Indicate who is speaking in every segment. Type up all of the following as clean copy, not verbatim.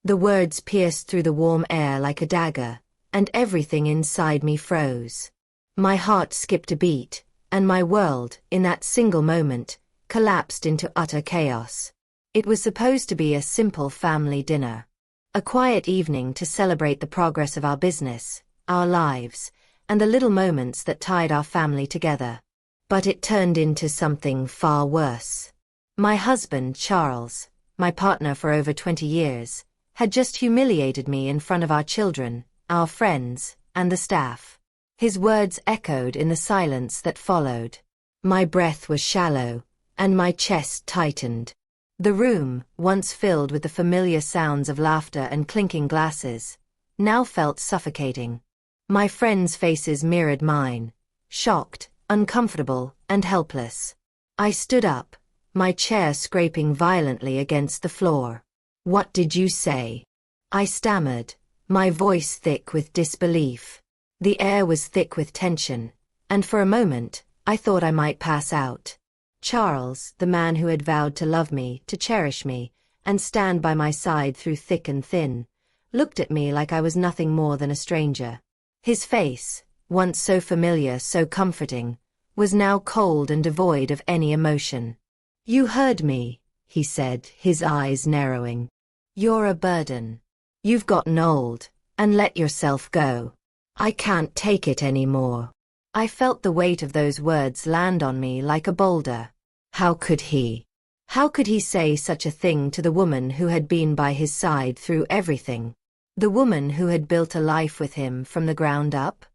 Speaker 1: The words pierced through the warm air like a dagger, and everything inside me froze. My heart skipped a beat, and my world, in that single moment, collapsed into utter chaos. It was supposed to be a simple family dinner. A quiet evening to celebrate the progress of our business, our lives, and the little moments that tied our family together. But it turned into something far worse. My husband, Charles, my partner for over 20 years, had just humiliated me in front of our children, our friends, and the staff. His words echoed in the silence that followed. My breath was shallow, and my chest tightened. The room, once filled with the familiar sounds of laughter and clinking glasses, now felt suffocating. My friends' faces mirrored mine, shocked, uncomfortable, and helpless. I stood up, my chair scraping violently against the floor. "What did you say?" I stammered, my voice thick with disbelief. The air was thick with tension, and for a moment, I thought I might pass out. Charles, the man who had vowed to love me, to cherish me, and stand by my side through thick and thin, looked at me like I was nothing more than a stranger. His face, once so familiar, so comforting, was now cold and devoid of any emotion. "You heard me," he said, his eyes narrowing. "You're a burden. You've gotten old, and let yourself go. I can't take it anymore." I felt the weight of those words land on me like a boulder. How could he? How could he say such a thing to the woman who had been by his side through everything? The woman who had built a life with him from the ground up?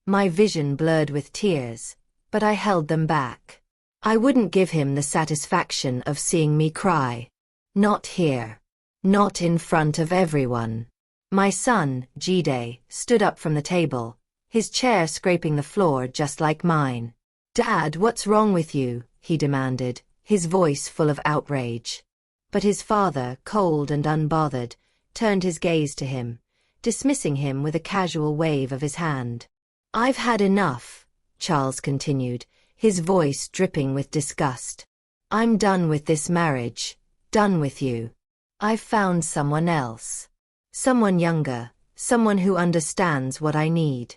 Speaker 1: My vision blurred with tears, but I held them back. I wouldn't give him the satisfaction of seeing me cry. Not here. Not in front of everyone. My son, Jide, stood up from the table, his chair scraping the floor just like mine. "Dad, what's wrong with you?" he demanded, his voice full of outrage. But his father, cold and unbothered, turned his gaze to him, dismissing him with a casual wave of his hand. "I've had enough," Charles continued, his voice dripping with disgust. "I'm done with this marriage, done with you. I've found someone else. Someone younger, someone who understands what I need."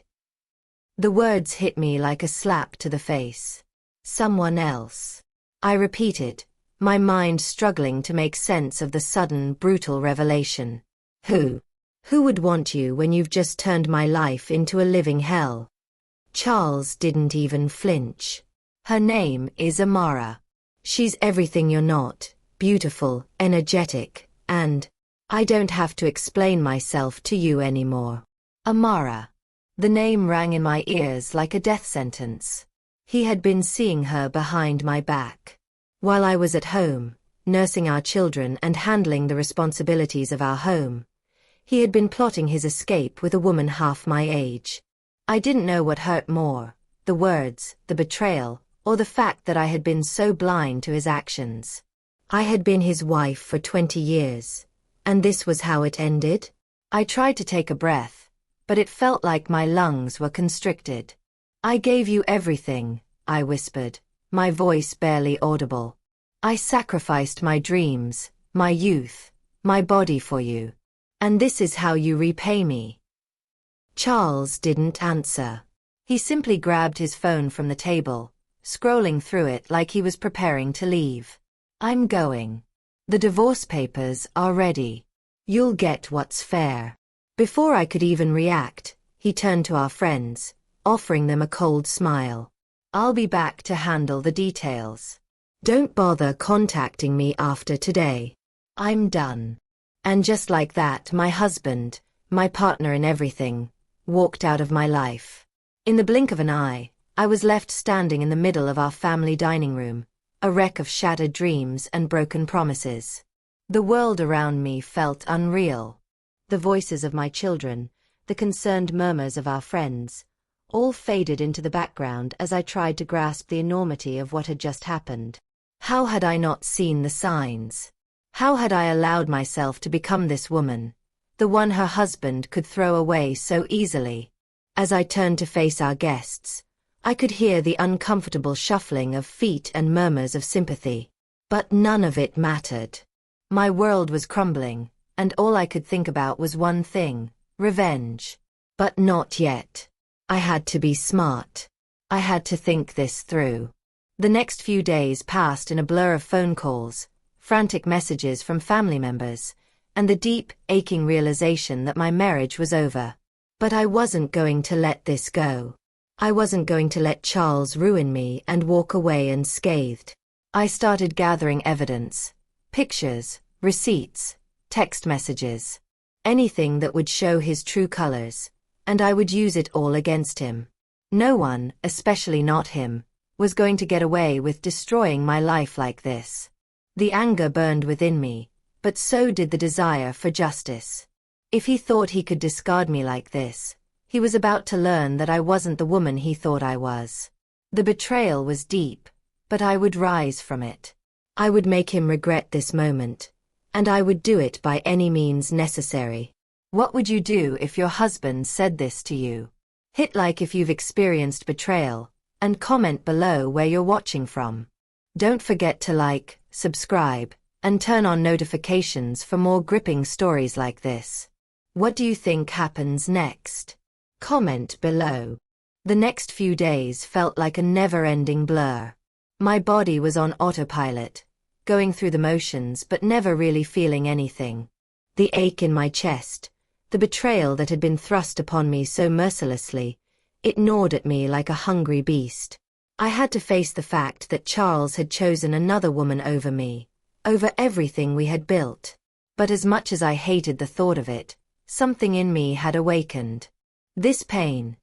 Speaker 1: The words hit me like a slap to the face. Someone else. I repeated, my mind struggling to make sense of the sudden, brutal revelation. Who? Who would want you when you've just turned my life into a living hell? Charles didn't even flinch. "Her name is Amara. She's everything you're not, beautiful, energetic, and I don't have to explain myself to you anymore." Amara. The name rang in my ears like a death sentence. He had been seeing her behind my back. While I was at home, nursing our children and handling the responsibilities of our home, he had been plotting his escape with a woman half my age. I didn't know what hurt more, the words, the betrayal, or the fact that I had been so blind to his actions. I had been his wife for 20 years, and this was how it ended? I tried to take a breath, but it felt like my lungs were constricted. "I gave you everything," I whispered, my voice barely audible. "I sacrificed my dreams, my youth, my body for you. And this is how you repay me." Charles didn't answer. He simply grabbed his phone from the table, scrolling through it like he was preparing to leave. "I'm going. The divorce papers are ready. You'll get what's fair." Before I could even react, he turned to our friends, offering them a cold smile. "I'll be back to handle the details. Don't bother contacting me after today. I'm done." And just like that, my husband, my partner in everything, walked out of my life. In the blink of an eye, I was left standing in the middle of our family dining room, a wreck of shattered dreams and broken promises. The world around me felt unreal. The voices of my children, the concerned murmurs of our friends, all faded into the background as I tried to grasp the enormity of what had just happened. How had I not seen the signs? How had I allowed myself to become this woman, the one her husband could throw away so easily? As I turned to face our guests, I could hear the uncomfortable shuffling of feet and murmurs of sympathy. But none of it mattered. My world was crumbling, and all I could think about was one thing: revenge. But not yet. I had to be smart. I had to think this through. The next few days passed in a blur of phone calls, frantic messages from family members, and the deep, aching realization that my marriage was over. But I wasn't going to let this go. I wasn't going to let Charles ruin me and walk away unscathed. I started gathering evidence: pictures, receipts, text messages, anything that would show his true colors, and I would use it all against him. No one, especially not him, was going to get away with destroying my life like this. The anger burned within me, but so did the desire for justice. If he thought he could discard me like this, he was about to learn that I wasn't the woman he thought I was. The betrayal was deep, but I would rise from it. I would make him regret this moment, and I would do it by any means necessary. What would you do if your husband said this to you? Hit like if you've experienced betrayal, and comment below where you're watching from. Don't forget to like, subscribe, and turn on notifications for more gripping stories like this. What do you think happens next? Comment below. The next few days felt like a never-ending blur. My body was on autopilot, going through the motions but never really feeling anything. The ache in my chest, the betrayal that had been thrust upon me so mercilessly, it gnawed at me like a hungry beast. I had to face the fact that Charles had chosen another woman over me, over everything we had built. But as much as I hated the thought of it, something in me had awakened. This pain,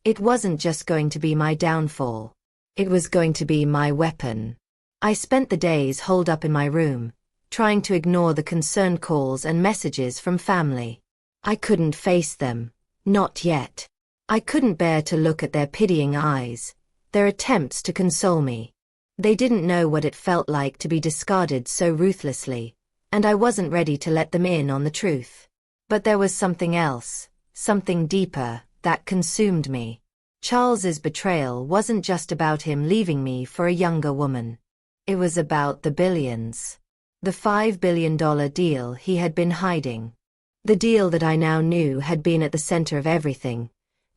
Speaker 1: it wasn't just going to be my downfall. It was going to be my weapon. I spent the days holed up in my room, trying to ignore the concerned calls and messages from family. I couldn't face them, not yet. I couldn't bear to look at their pitying eyes, their attempts to console me. They didn't know what it felt like to be discarded so ruthlessly, and I wasn't ready to let them in on the truth. But there was something else, something deeper, that consumed me. Charles's betrayal wasn't just about him leaving me for a younger woman. It was about the billions. The $5 billion deal he had been hiding. The deal that I now knew had been at the center of everything.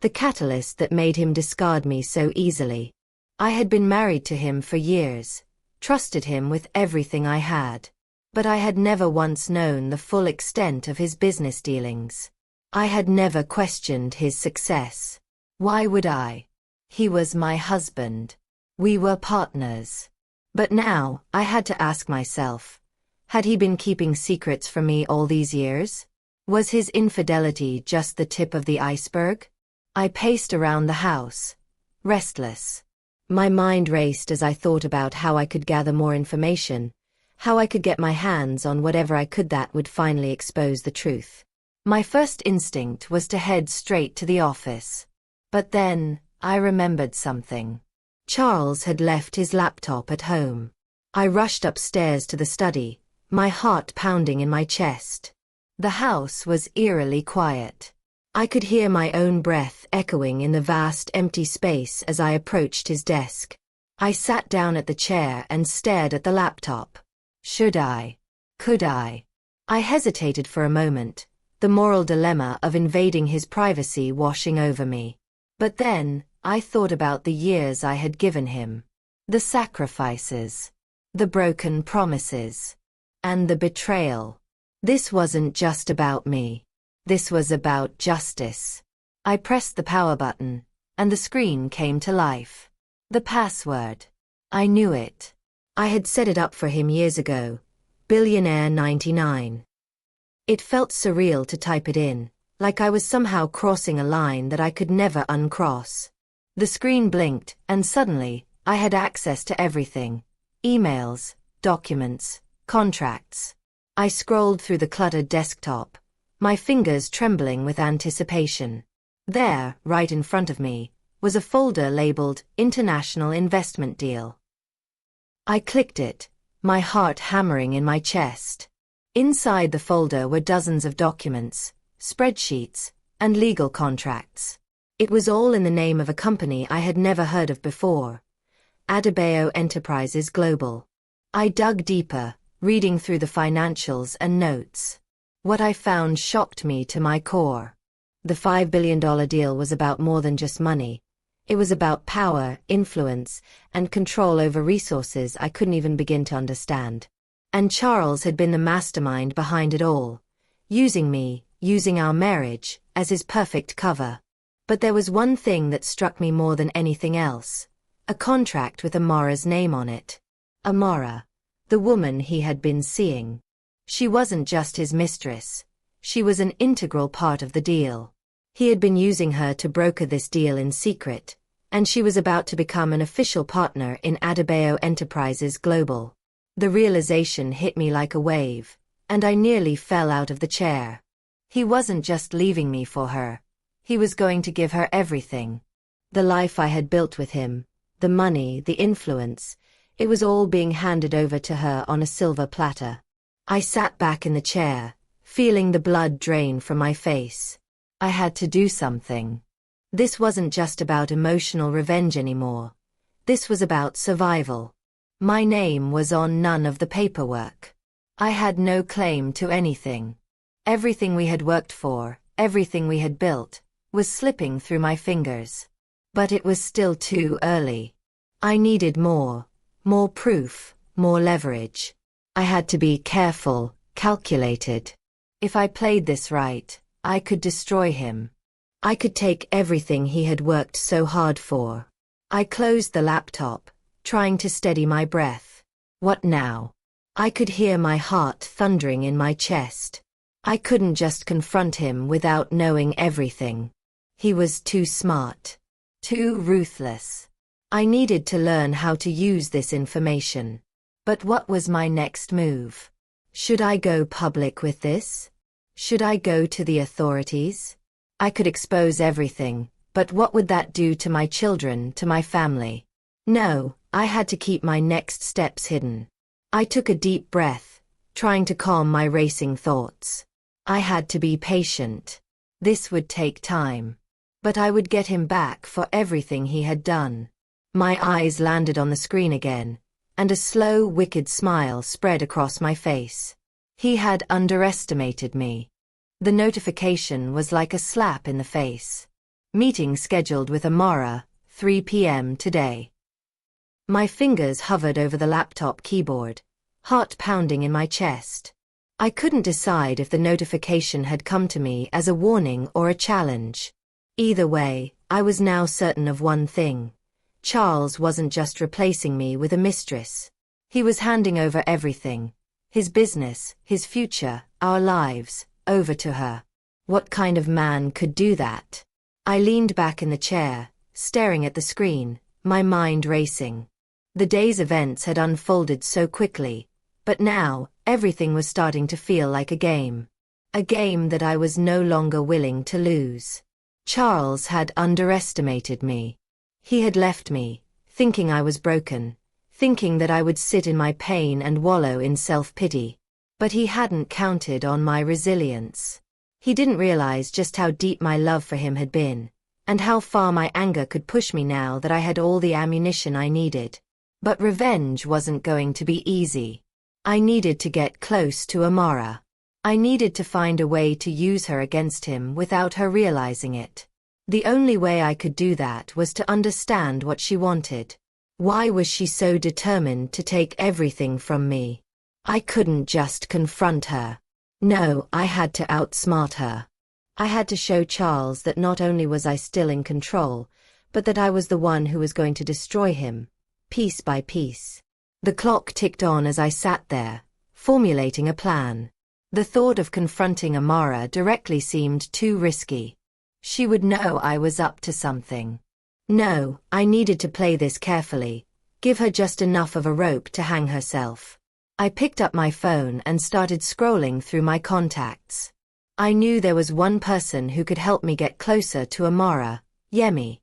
Speaker 1: The catalyst that made him discard me so easily. I had been married to him for years, trusted him with everything I had. But I had never once known the full extent of his business dealings. I had never questioned his success. Why would I? He was my husband. We were partners. But now, I had to ask myself, had he been keeping secrets from me all these years? Was his infidelity just the tip of the iceberg? I paced around the house, restless. My mind raced as I thought about how I could gather more information, how I could get my hands on whatever I could that would finally expose the truth. My first instinct was to head straight to the office. But then, I remembered something. Charles had left his laptop at home. I rushed upstairs to the study, my heart pounding in my chest. The house was eerily quiet. I could hear my own breath echoing in the vast empty space as I approached his desk. I sat down at the chair and stared at the laptop. Should I? Could I? I hesitated for a moment, the moral dilemma of invading his privacy washing over me. But then, I thought about the years I had given him. The sacrifices. The broken promises. And the betrayal. This wasn't just about me. This was about justice. I pressed the power button, and the screen came to life. The password. I knew it. I had set it up for him years ago. Billionaire 99. It felt surreal to type it in, like I was somehow crossing a line that I could never uncross. The screen blinked, and suddenly, I had access to everything. Emails, documents, contracts. I scrolled through the cluttered desktop, my fingers trembling with anticipation. There, right in front of me, was a folder labeled International Investment Deal. I clicked it, my heart hammering in my chest. Inside the folder were dozens of documents, spreadsheets, and legal contracts. It was all in the name of a company I had never heard of before. Adebayo Enterprises Global. I dug deeper, reading through the financials and notes. What I found shocked me to my core. The $5 billion deal was about more than just money. It was about power, influence, and control over resources I couldn't even begin to understand. And Charles had been the mastermind behind it all, using me, using our marriage, as his perfect cover. But there was one thing that struck me more than anything else. A contract with Amara's name on it. Amara, the woman he had been seeing. She wasn't just his mistress. She was an integral part of the deal. He had been using her to broker this deal in secret, and she was about to become an official partner in Adebayo Enterprises Global. The realization hit me like a wave, and I nearly fell out of the chair. He wasn't just leaving me for her. He was going to give her everything. The life I had built with him, the money, the influence, it was all being handed over to her on a silver platter. I sat back in the chair, feeling the blood drain from my face. I had to do something. This wasn't just about emotional revenge anymore. This was about survival. My name was on none of the paperwork. I had no claim to anything. Everything we had worked for, everything we had built, was slipping through my fingers. But it was still too early. I needed more proof, more leverage. I had to be careful, calculated. If I played this right, I could destroy him. I could take everything he had worked so hard for. I closed the laptop, trying to steady my breath. What now? I could hear my heart thundering in my chest. I couldn't just confront him without knowing everything. He was too smart. Too ruthless. I needed to learn how to use this information. But what was my next move? Should I go public with this? Should I go to the authorities? I could expose everything, but what would that do to my children, to my family? No, I had to keep my next steps hidden. I took a deep breath, trying to calm my racing thoughts. I had to be patient. This would take time. But I would get him back for everything he had done. My eyes landed on the screen again, and a slow, wicked smile spread across my face. He had underestimated me. The notification was like a slap in the face. Meeting scheduled with Amara, 3 p.m. today. My fingers hovered over the laptop keyboard, heart pounding in my chest. I couldn't decide if the notification had come to me as a warning or a challenge. Either way, I was now certain of one thing. Charles wasn't just replacing me with a mistress. He was handing over everything. His business, his future, our lives, over to her. What kind of man could do that? I leaned back in the chair, staring at the screen, my mind racing. The day's events had unfolded so quickly, but now, everything was starting to feel like a game. A game that I was no longer willing to lose. Charles had underestimated me. He had left me, thinking I was broken, thinking that I would sit in my pain and wallow in self-pity. But he hadn't counted on my resilience. He didn't realize just how deep my love for him had been, and how far my anger could push me now that I had all the ammunition I needed. But revenge wasn't going to be easy. I needed to get close to Amara. I needed to find a way to use her against him without her realizing it. The only way I could do that was to understand what she wanted. Why was she so determined to take everything from me? I couldn't just confront her. No, I had to outsmart her. I had to show Charles that not only was I still in control, but that I was the one who was going to destroy him, piece by piece. The clock ticked on as I sat there, formulating a plan. The thought of confronting Amara directly seemed too risky. She would know I was up to something. No, I needed to play this carefully, give her just enough of a rope to hang herself. I picked up my phone and started scrolling through my contacts. I knew there was one person who could help me get closer to Amara, Yemi.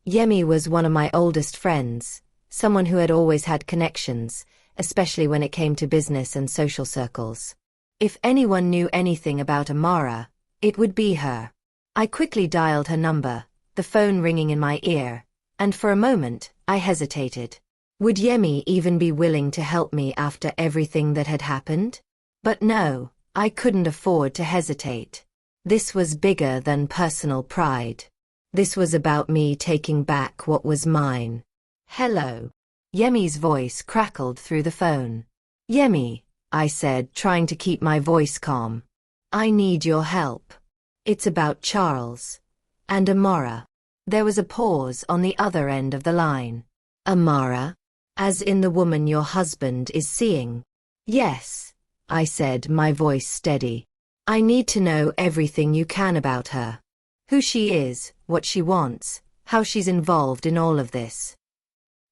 Speaker 1: Yemi was one of my oldest friends, someone who had always had connections, especially when it came to business and social circles. If anyone knew anything about Amara, it would be her. I quickly dialed her number, the phone ringing in my ear, and for a moment, I hesitated. Would Yemi even be willing to help me after everything that had happened? But no, I couldn't afford to hesitate. This was bigger than personal pride. This was about me taking back what was mine. Hello. Yemi's voice crackled through the phone. Yemi, I said, trying to keep my voice calm. I need your help. It's about Charles. And Amara. There was a pause on the other end of the line. Amara? As in the woman your husband is seeing? Yes, I said, my voice steady. I need to know everything you can about her. Who she is, what she wants, how she's involved in all of this.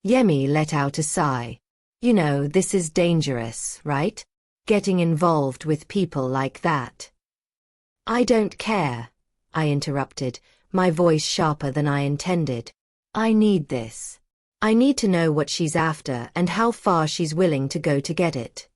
Speaker 1: Yemi let out a sigh. You know, this is dangerous, right? Getting involved with people like that. I don't care, I interrupted, my voice sharper than I intended. I need this. I need to know what she's after and how far she's willing to go to get it.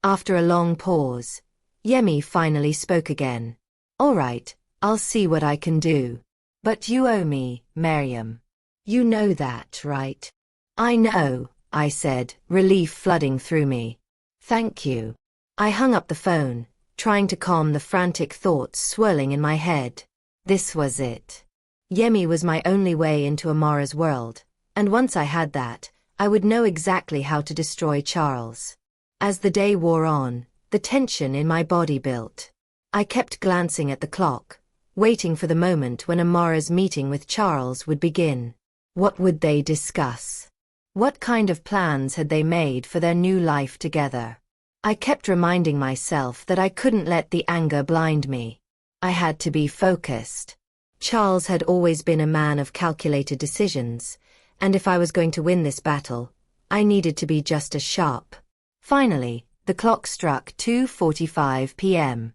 Speaker 1: After a long pause, Yemi finally spoke again. All right, I'll see what I can do. But you owe me, Maryam. You know that, right? I know, I said, relief flooding through me. Thank you. I hung up the phone, trying to calm the frantic thoughts swirling in my head. This was it. Yemi was my only way into Amara's world, and once I had that, I would know exactly how to destroy Charles. As the day wore on, the tension in my body built. I kept glancing at the clock, waiting for the moment when Amara's meeting with Charles would begin. What would they discuss? What kind of plans had they made for their new life together? I kept reminding myself that I couldn't let the anger blind me. I had to be focused. Charles had always been a man of calculated decisions, and if I was going to win this battle, I needed to be just as sharp. Finally, the clock struck 2:45 p.m.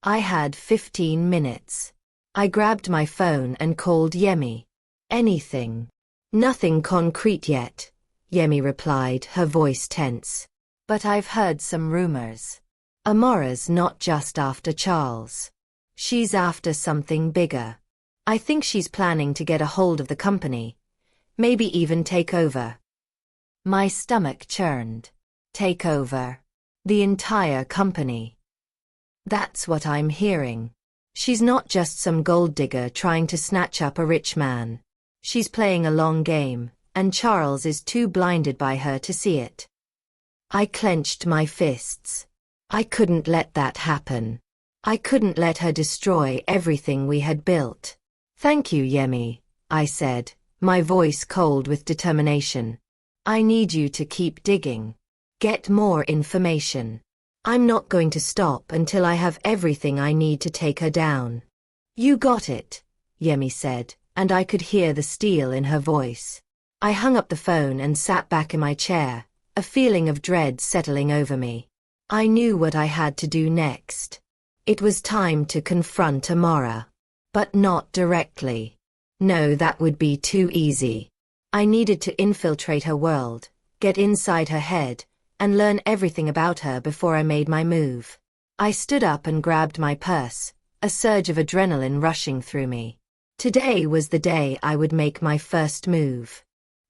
Speaker 1: I had 15 minutes. I grabbed my phone and called Yemi. Anything? Nothing concrete yet, Yemi replied, her voice tense. But I've heard some rumors. Amara's not just after Charles. She's after something bigger. I think she's planning to get a hold of the company. Maybe even take over. My stomach churned. Take over. The entire company. That's what I'm hearing. She's not just some gold digger trying to snatch up a rich man. She's playing a long game, and Charles is too blinded by her to see it. I clenched my fists. I couldn't let that happen. I couldn't let her destroy everything we had built. Thank you, Yemi, I said, my voice cold with determination. I need you to keep digging. Get more information. I'm not going to stop until I have everything I need to take her down. You got it, Yemi said, and I could hear the steel in her voice. I hung up the phone and sat back in my chair, a feeling of dread settling over me. I knew what I had to do next. It was time to confront Amara. But not directly. No, that would be too easy. I needed to infiltrate her world, get inside her head, and learn everything about her before I made my move. I stood up and grabbed my purse, a surge of adrenaline rushing through me. Today was the day I would make my first move.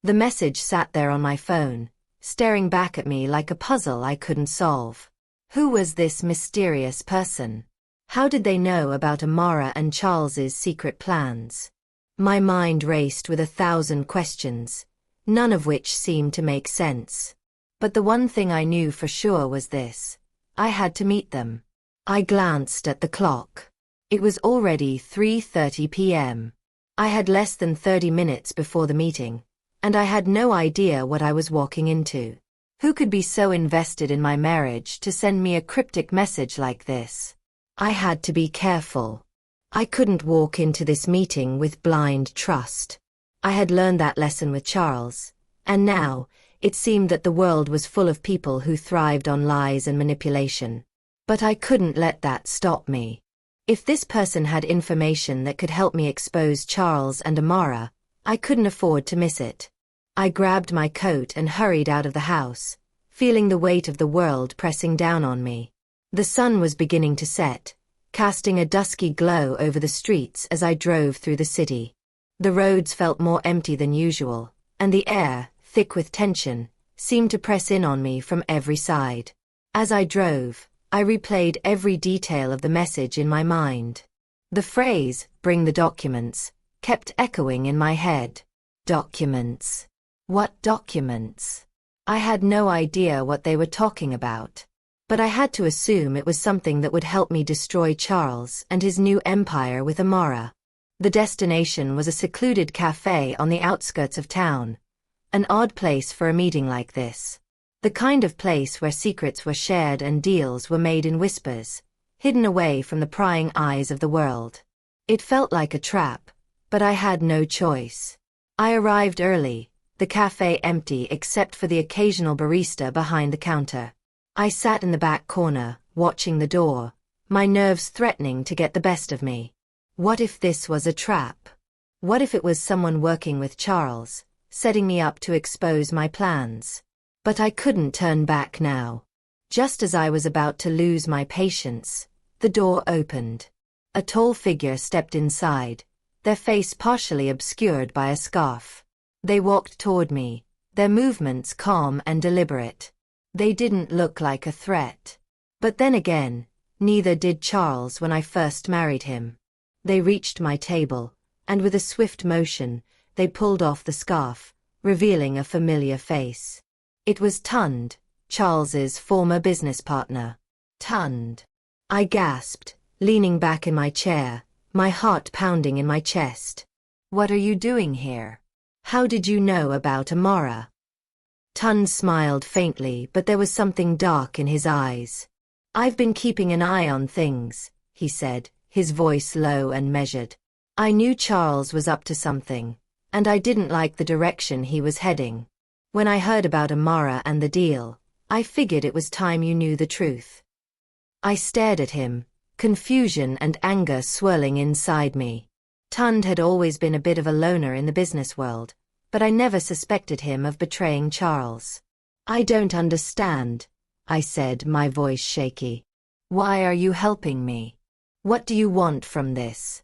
Speaker 1: The message sat there on my phone, staring back at me like a puzzle I couldn't solve. Who was this mysterious person? How did they know about Amara and Charles's secret plans? My mind raced with 1,000 questions, none of which seemed to make sense. But the one thing I knew for sure was this. I had to meet them. I glanced at the clock. It was already 3:30 p.m. I had less than 30 minutes before the meeting, and I had no idea what I was walking into. Who could be so invested in my marriage to send me a cryptic message like this? I had to be careful. I couldn't walk into this meeting with blind trust. I had learned that lesson with Charles, and now, it seemed that the world was full of people who thrived on lies and manipulation. But I couldn't let that stop me. If this person had information that could help me expose Charles and Amara, I couldn't afford to miss it. I grabbed my coat and hurried out of the house, feeling the weight of the world pressing down on me. The sun was beginning to set, casting a dusky glow over the streets as I drove through the city. The roads felt more empty than usual, and the air, thick with tension, seemed to press in on me from every side. As I drove, I replayed every detail of the message in my mind. The phrase, "bring the documents," kept echoing in my head. Documents. What documents? I had no idea what they were talking about. But I had to assume it was something that would help me destroy Charles and his new empire with Amara. The destination was a secluded cafe on the outskirts of town. An odd place for a meeting like this. The kind of place where secrets were shared and deals were made in whispers, hidden away from the prying eyes of the world. It felt like a trap, but I had no choice. I arrived early, the cafe empty except for the occasional barista behind the counter. I sat in the back corner, watching the door, my nerves threatening to get the best of me. What if this was a trap? What if it was someone working with Charles, setting me up to expose my plans? But I couldn't turn back now. Just as I was about to lose my patience, the door opened. A tall figure stepped inside, their face partially obscured by a scarf. They walked toward me, their movements calm and deliberate. They didn't look like a threat. But then again, neither did Charles when I first married him. They reached my table, and with a swift motion, they pulled off the scarf, revealing a familiar face. It was Tund, Charles's former business partner. Tund. I gasped, leaning back in my chair, my heart pounding in my chest. What are you doing here? How did you know about Amara? Tund smiled faintly, but there was something dark in his eyes. I've been keeping an eye on things, he said, his voice low and measured. I knew Charles was up to something, and I didn't like the direction he was heading. When I heard about Amara and the deal, I figured it was time you knew the truth. I stared at him, confusion and anger swirling inside me. Tund had always been a bit of a loner in the business world, but I never suspected him of betraying Charles. I don't understand, I said, my voice shaky. Why are you helping me? What do you want from this?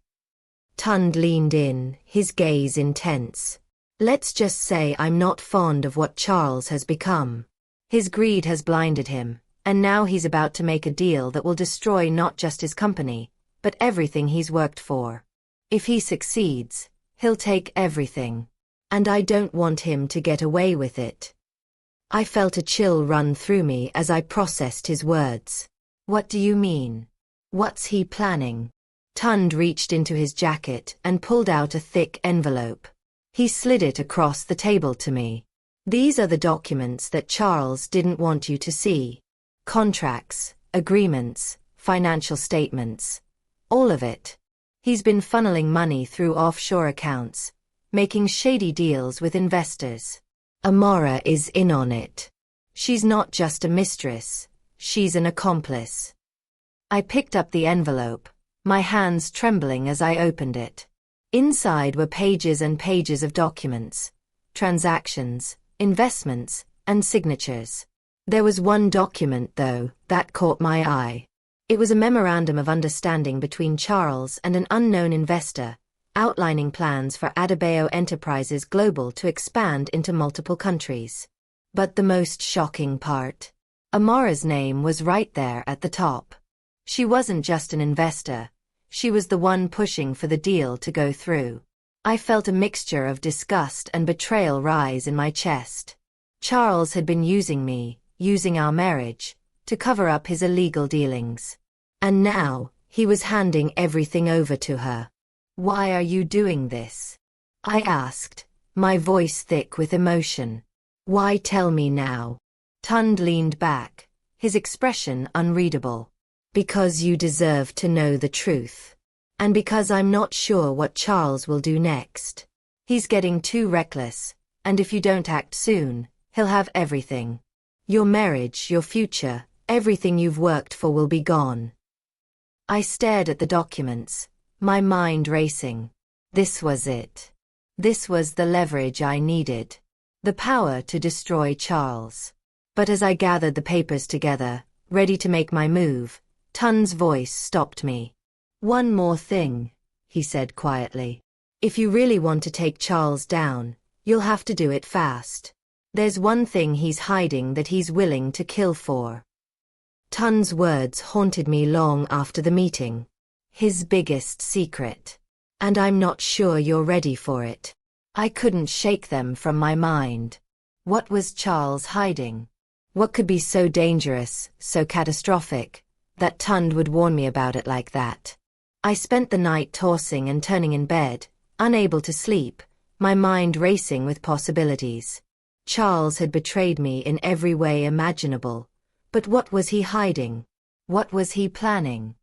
Speaker 1: Tund leaned in, his gaze intense. Let's just say I'm not fond of what Charles has become. His greed has blinded him, and now he's about to make a deal that will destroy not just his company, but everything he's worked for. If he succeeds, he'll take everything. And I don't want him to get away with it. I felt a chill run through me as I processed his words. What do you mean? What's he planning? Tund reached into his jacket and pulled out a thick envelope. He slid it across the table to me. These are the documents that Charles didn't want you to see. Contracts, agreements, financial statements. All of it. He's been funneling money through offshore accounts, making shady deals with investors. Amara is in on it. She's not just a mistress, she's an accomplice. I picked up the envelope, my hands trembling as I opened it. Inside were pages and pages of documents, transactions, investments, and signatures. There was one document, though, that caught my eye. It was a memorandum of understanding between Charles and an unknown investor, outlining plans for Adebayo Enterprises Global to expand into multiple countries. But the most shocking part, Amara's name was right there at the top. She wasn't just an investor, she was the one pushing for the deal to go through. I felt a mixture of disgust and betrayal rise in my chest. Charles had been using me, using our marriage, to cover up his illegal dealings. And now, he was handing everything over to her. Why are you doing this? I asked, my voice thick with emotion. Why tell me now? Tund leaned back, his expression unreadable. Because you deserve to know the truth. And because I'm not sure what Charles will do next. He's getting too reckless, and if you don't act soon, he'll have everything. Your marriage, your future, everything you've worked for will be gone. I stared at the documents, my mind racing. This was it. This was the leverage I needed. The power to destroy Charles. But as I gathered the papers together, ready to make my move, Tund's voice stopped me. One more thing, he said quietly. If you really want to take Charles down, you'll have to do it fast. There's one thing he's hiding that he's willing to kill for. Tun's words haunted me long after the meeting. His biggest secret. And I'm not sure you're ready for it. I couldn't shake them from my mind. What was Charles hiding? What could be so dangerous, so catastrophic, that Tund would warn me about it like that? I spent the night tossing and turning in bed, unable to sleep, my mind racing with possibilities. Charles had betrayed me in every way imaginable. But what was he hiding? What was he planning?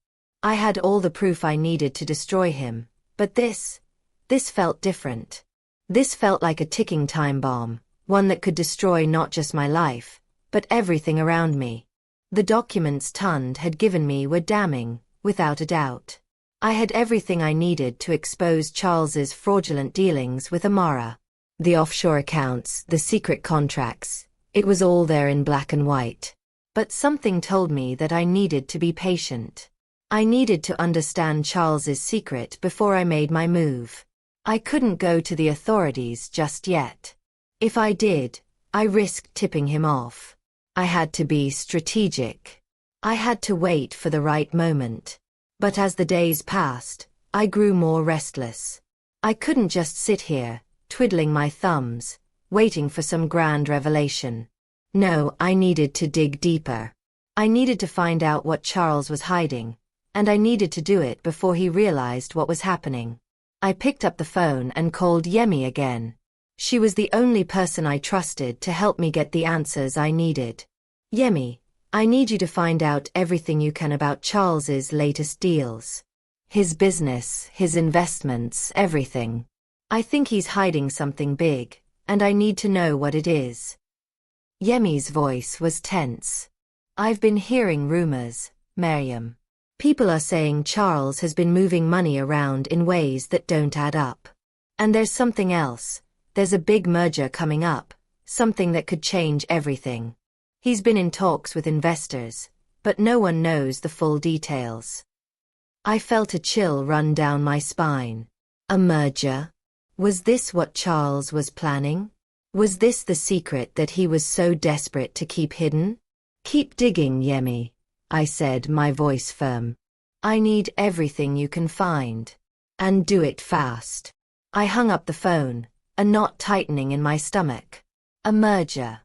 Speaker 1: I had all the proof I needed to destroy him, but this felt different. This felt like a ticking time bomb, one that could destroy not just my life, but everything around me. The documents Tund had given me were damning, without a doubt. I had everything I needed to expose Charles's fraudulent dealings with Amara. The offshore accounts, the secret contracts, it was all there in black and white. But something told me that I needed to be patient. I needed to understand Charles's secret before I made my move. I couldn't go to the authorities just yet. If I did, I risked tipping him off. I had to be strategic. I had to wait for the right moment. But as the days passed, I grew more restless. I couldn't just sit here, twiddling my thumbs, waiting for some grand revelation. No, I needed to dig deeper. I needed to find out what Charles was hiding, and I needed to do it before he realized what was happening. I picked up the phone and called Yemi again. She was the only person I trusted to help me get the answers I needed. Yemi, I need you to find out everything you can about Charles's latest deals. His business, his investments, everything. I think he's hiding something big, and I need to know what it is. Yemi's voice was tense. I've been hearing rumors, Maryam. People are saying Charles has been moving money around in ways that don't add up. And there's something else. There's a big merger coming up, something that could change everything. He's been in talks with investors, but no one knows the full details. I felt a chill run down my spine. A merger? Was this what Charles was planning? Was this the secret that he was so desperate to keep hidden? Keep digging, Yemi, I said, my voice firm. I need everything you can find. And do it fast. I hung up the phone, a knot tightening in my stomach. A merger.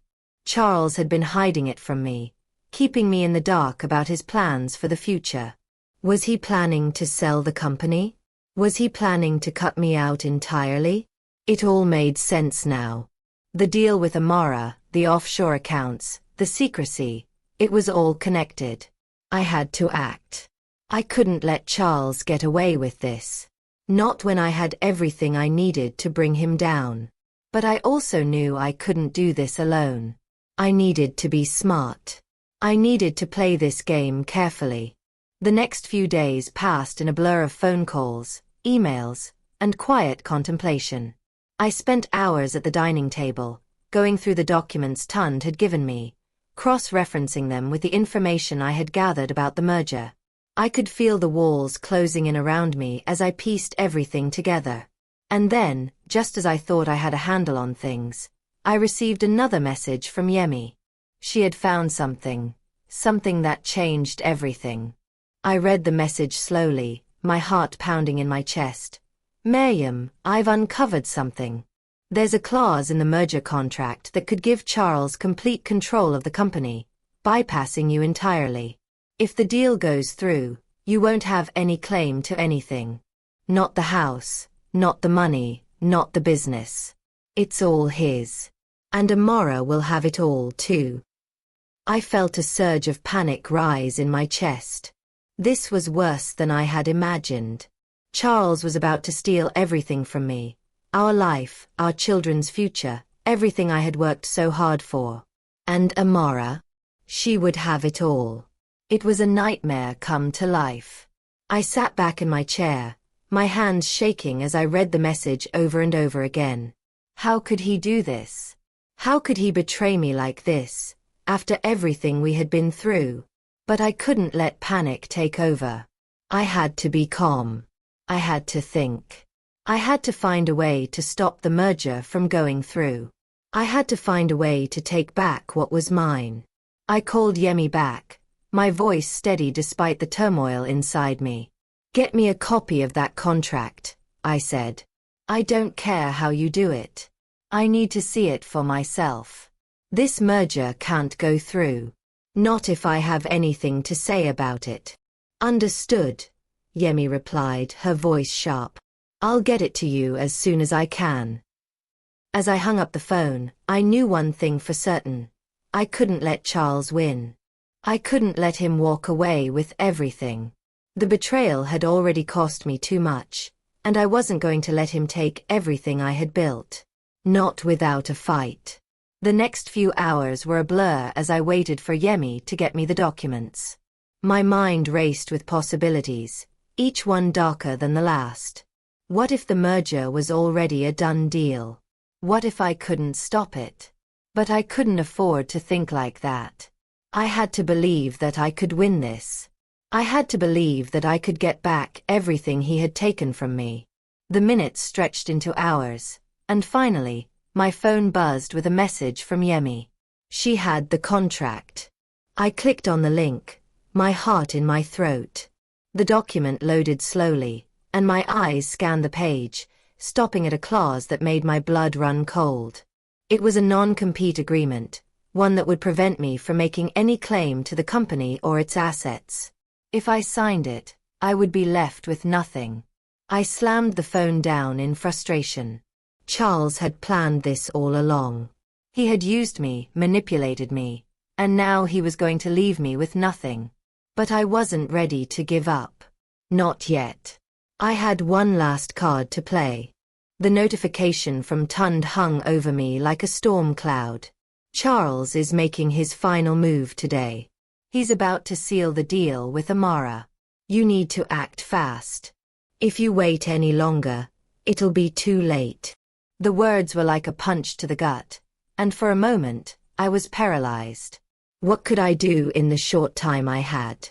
Speaker 1: Charles had been hiding it from me, keeping me in the dark about his plans for the future. Was he planning to sell the company? Was he planning to cut me out entirely? It all made sense now. The deal with Amara, the offshore accounts, the secrecy, it was all connected. I had to act. I couldn't let Charles get away with this. Not when I had everything I needed to bring him down. But I also knew I couldn't do this alone. I needed to be smart. I needed to play this game carefully. The next few days passed in a blur of phone calls, emails, and quiet contemplation. I spent hours at the dining table, going through the documents Tund had given me, cross-referencing them with the information I had gathered about the merger. I could feel the walls closing in around me as I pieced everything together. And then, just as I thought I had a handle on things, I received another message from Yemi. She had found something that changed everything. I read the message slowly, my heart pounding in my chest. Maryam, I've uncovered something. There's a clause in the merger contract that could give Charles complete control of the company, bypassing you entirely. If the deal goes through, you won't have any claim to anything. Not the house, not the money, not the business. It's all his. And Amara will have it all too. I felt a surge of panic rise in my chest. This was worse than I had imagined. Charles was about to steal everything from me. Our life, our children's future, everything I had worked so hard for. And Amara? She would have it all. It was a nightmare come to life. I sat back in my chair, my hands shaking as I read the message over and over again. How could he do this? How could he betray me like this, after everything we had been through? But I couldn't let panic take over. I had to be calm. I had to think. I had to find a way to stop the merger from going through. I had to find a way to take back what was mine. I called Yemi back, my voice steady despite the turmoil inside me. "Get me a copy of that contract," I said. "I don't care how you do it. I need to see it for myself. This merger can't go through. Not if I have anything to say about it." "Understood," Yemi replied, her voice sharp. "I'll get it to you as soon as I can." As I hung up the phone, I knew one thing for certain. I couldn't let Charles win. I couldn't let him walk away with everything. The betrayal had already cost me too much, and I wasn't going to let him take everything I had built. Not without a fight. The next few hours were a blur as I waited for Yemi to get me the documents. My mind raced with possibilities, each one darker than the last. What if the merger was already a done deal? What if I couldn't stop it? But I couldn't afford to think like that. I had to believe that I could win this. I had to believe that I could get back everything he had taken from me. The minutes stretched into hours, and finally, my phone buzzed with a message from Yemi. She had the contract. I clicked on the link, my heart in my throat. The document loaded slowly, and my eyes scanned the page, stopping at a clause that made my blood run cold. It was a non-compete agreement, one that would prevent me from making any claim to the company or its assets. If I signed it, I would be left with nothing. I slammed the phone down in frustration. Charles had planned this all along. He had used me, manipulated me, and now he was going to leave me with nothing. But I wasn't ready to give up. Not yet. I had one last card to play. The notification from Tund hung over me like a storm cloud. Charles is making his final move today. He's about to seal the deal with Amara. You need to act fast. If you wait any longer, it'll be too late. The words were like a punch to the gut, and for a moment, I was paralyzed. What could I do in the short time I had?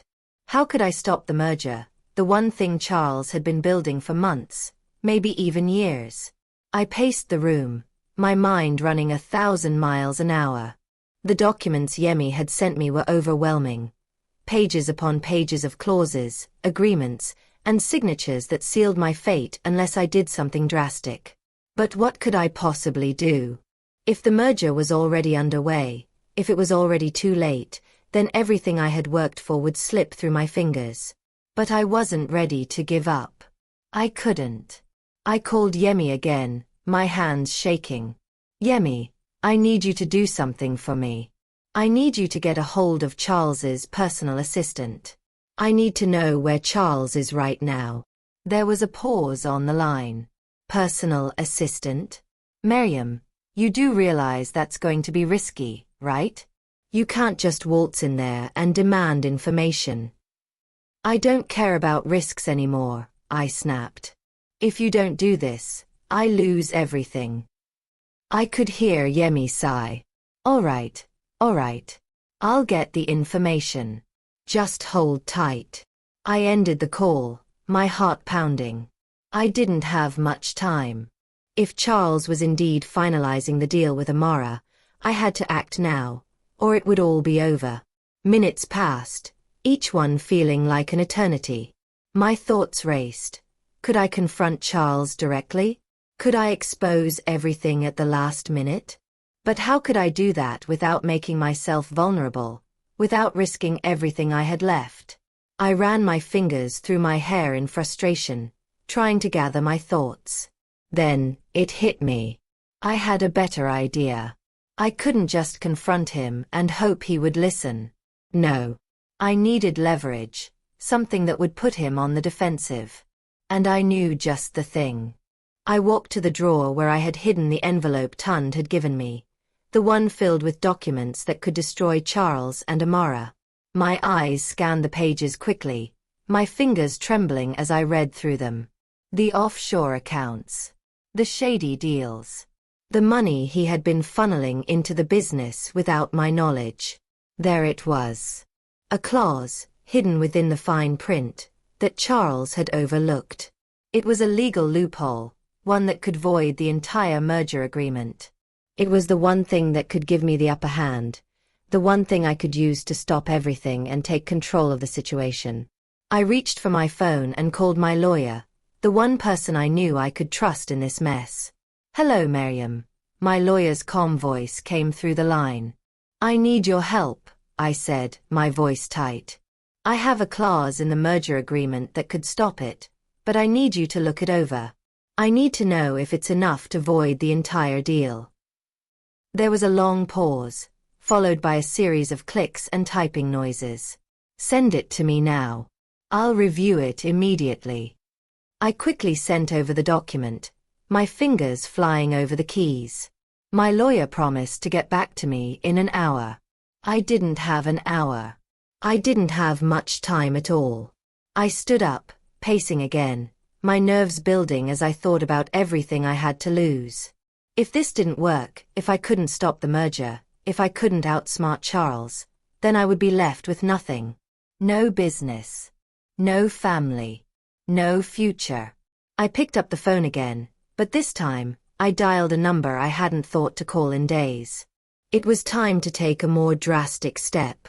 Speaker 1: How could I stop the merger, the one thing Charles had been building for months, maybe even years? I paced the room, my mind running 1,000 miles an hour. The documents Yemi had sent me were overwhelming. Pages upon pages of clauses, agreements, and signatures that sealed my fate unless I did something drastic. But what could I possibly do? If the merger was already underway, if it was already too late, then everything I had worked for would slip through my fingers. But I wasn't ready to give up. I couldn't. I called Yemi again, my hands shaking. "Yemi, I need you to do something for me. I need you to get a hold of Charles's personal assistant. I need to know where Charles is right now." There was a pause on the line. "Personal assistant? Maryam, you do realize that's going to be risky, right? You can't just waltz in there and demand information." "I don't care about risks anymore," I snapped. "If you don't do this, I lose everything." I could hear Yemi sigh. All right. I'll get the information. Just hold tight." I ended the call, my heart pounding. I didn't have much time. If Charles was indeed finalizing the deal with Amara, I had to act now, or it would all be over. Minutes passed, each one feeling like an eternity. My thoughts raced. Could I confront Charles directly? Could I expose everything at the last minute? But how could I do that without making myself vulnerable, without risking everything I had left? I ran my fingers through my hair in frustration, trying to gather my thoughts. Then, it hit me. I had a better idea. I couldn't just confront him and hope he would listen. No. I needed leverage, something that would put him on the defensive. And I knew just the thing. I walked to the drawer where I had hidden the envelope Tund had given me, the one filled with documents that could destroy Charles and Amara. My eyes scanned the pages quickly, my fingers trembling as I read through them. The offshore accounts. The shady deals. The money he had been funneling into the business without my knowledge. There it was. A clause, hidden within the fine print, that Charles had overlooked. It was a legal loophole, one that could void the entire merger agreement. It was the one thing that could give me the upper hand, The one thing I could use to stop everything and take control of the situation. I reached for my phone and called my lawyer, the one person I knew I could trust in this mess. "Hello, Maryam." My lawyer's calm voice came through the line. "I need your help," I said, my voice tight. "I have a clause in the merger agreement that could stop it, but I need you to look it over. I need to know if it's enough to void the entire deal." There was a long pause, followed by a series of clicks and typing noises. "Send it to me now. I'll review it immediately." I quickly sent over the document, my fingers flying over the keys. My lawyer promised to get back to me in an hour. I didn't have an hour. I didn't have much time at all. I stood up, pacing again, my nerves building as I thought about everything I had to lose. If this didn't work, if I couldn't stop the merger, if I couldn't outsmart Charles, then I would be left with nothing. No business. No family. No future. I picked up the phone again, but this time, I dialed a number I hadn't thought to call in days. It was time to take a more drastic step.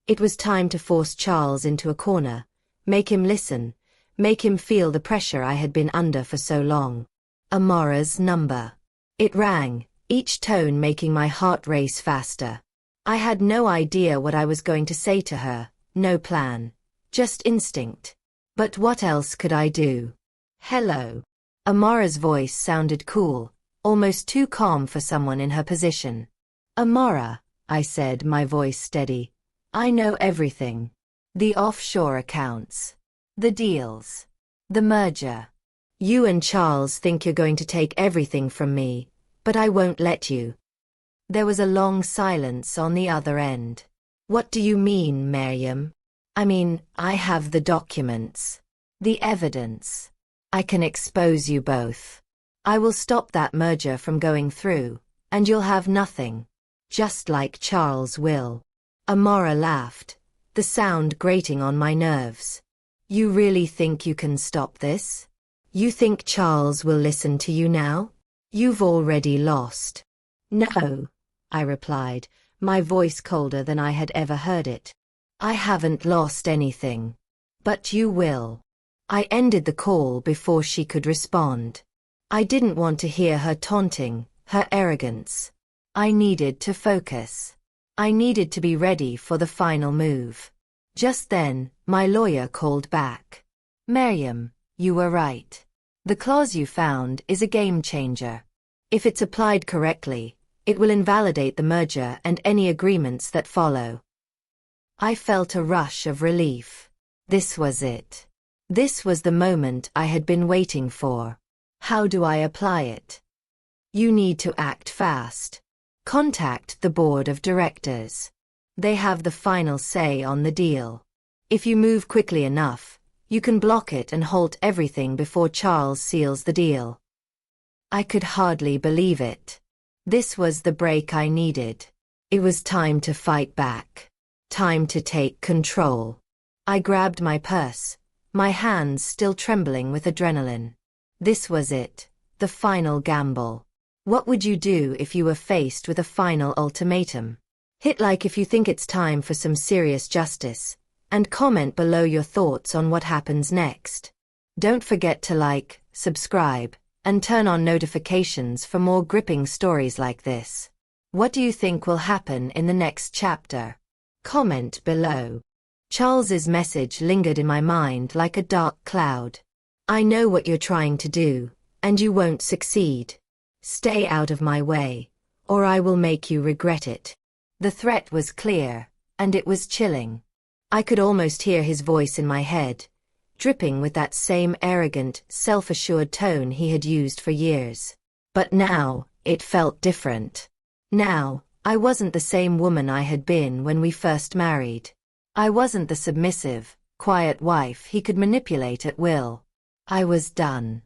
Speaker 1: It was time to force Charles into a corner, make him listen, make him feel the pressure I had been under for so long. Amara's number. It rang, each tone making my heart race faster. I had no idea what I was going to say to her, no plan, just instinct. But what else could I do? "Hello." Amara's voice sounded cool, almost too calm for someone in her position. "Amara," I said, my voice steady. "I know everything. The offshore accounts. The deals. The merger. You and Charles think you're going to take everything from me, but I won't let you." There was a long silence on the other end. "What do you mean, Maryam?" "I mean, I have the documents. The evidence. I can expose you both. I will stop that merger from going through, and you'll have nothing. Just like Charles will." Amara laughed, the sound grating on my nerves. "You really think you can stop this? You think Charles will listen to you now? You've already lost." "No," I replied, my voice colder than I had ever heard it. "I haven't lost anything. But you will." I ended the call before she could respond. I didn't want to hear her taunting, her arrogance. I needed to focus. I needed to be ready for the final move. Just then, my lawyer called back. "Maryam, you were right. The clause you found is a game changer. If it's applied correctly, it will invalidate the merger and any agreements that follow." I felt a rush of relief. This was it. This was the moment I had been waiting for. How do I apply it? You need to act fast. Contact the board of directors. They have the final say on the deal. If you move quickly enough, you can block it and halt everything before Charles seals the deal. I could hardly believe it. This was the break I needed. It was time to fight back. Time to take control. I grabbed my purse, my hands still trembling with adrenaline. This was it, the final gamble. What would you do if you were faced with a final ultimatum? Hit like if you think it's time for some serious justice, and comment below your thoughts on what happens next. Don't forget to like, subscribe, and turn on notifications for more gripping stories like this. What do you think will happen in the next chapter? Comment below. Charles's message lingered in my mind like a dark cloud. "I know what you're trying to do, and you won't succeed. Stay out of my way, or I will make you regret it." The threat was clear, and it was chilling. I could almost hear his voice in my head, dripping with that same arrogant, self-assured tone he had used for years. But now, it felt different. Now, I wasn't the same woman I had been when we first married. I wasn't the submissive, quiet wife he could manipulate at will. I was done.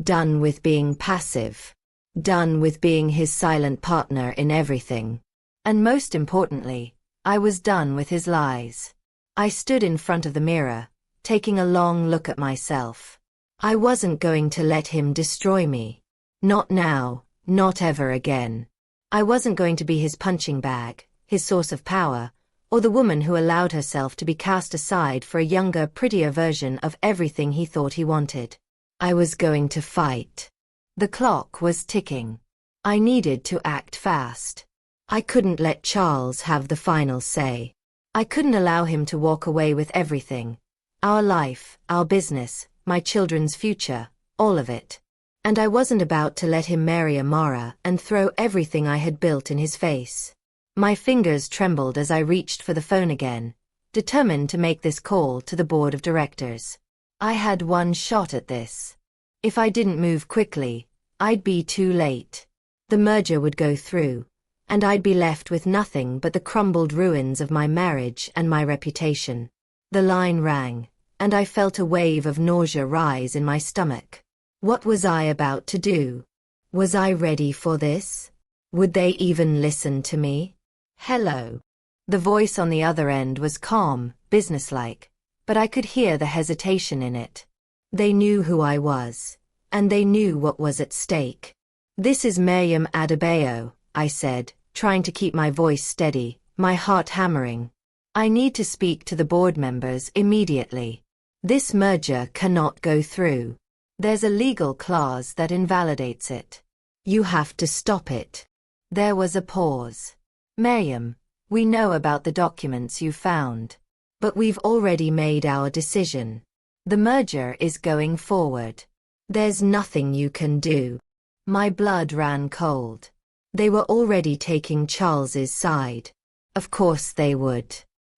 Speaker 1: Done with being passive. Done with being his silent partner in everything. And most importantly, I was done with his lies. I stood in front of the mirror, taking a long look at myself. I wasn't going to let him destroy me. Not now, not ever again. I wasn't going to be his punching bag, his source of power, or the woman who allowed herself to be cast aside for a younger, prettier version of everything he thought he wanted. I was going to fight. The clock was ticking. I needed to act fast. I couldn't let Charles have the final say. I couldn't allow him to walk away with everything. Our life, our business, my children's future, all of it. And I wasn't about to let him marry Amara and throw everything I had built in his face. My fingers trembled as I reached for the phone again, determined to make this call to the board of directors. I had one shot at this. If I didn't move quickly, I'd be too late. The merger would go through, and I'd be left with nothing but the crumbled ruins of my marriage and my reputation. The line rang, and I felt a wave of nausea rise in my stomach. What was I about to do? Was I ready for this? Would they even listen to me? Hello. The voice on the other end was calm, businesslike, but I could hear the hesitation in it. They knew who I was, and they knew what was at stake. This is Maryam Adebayo, I said, trying to keep my voice steady, my heart hammering. I need to speak to the board members immediately. This merger cannot go through. There's a legal clause that invalidates it. You have to stop it. There was a pause. Maryam, we know about the documents you found. But we've already made our decision. The merger is going forward. There's nothing you can do. My blood ran cold. They were already taking Charles's side. Of course they would.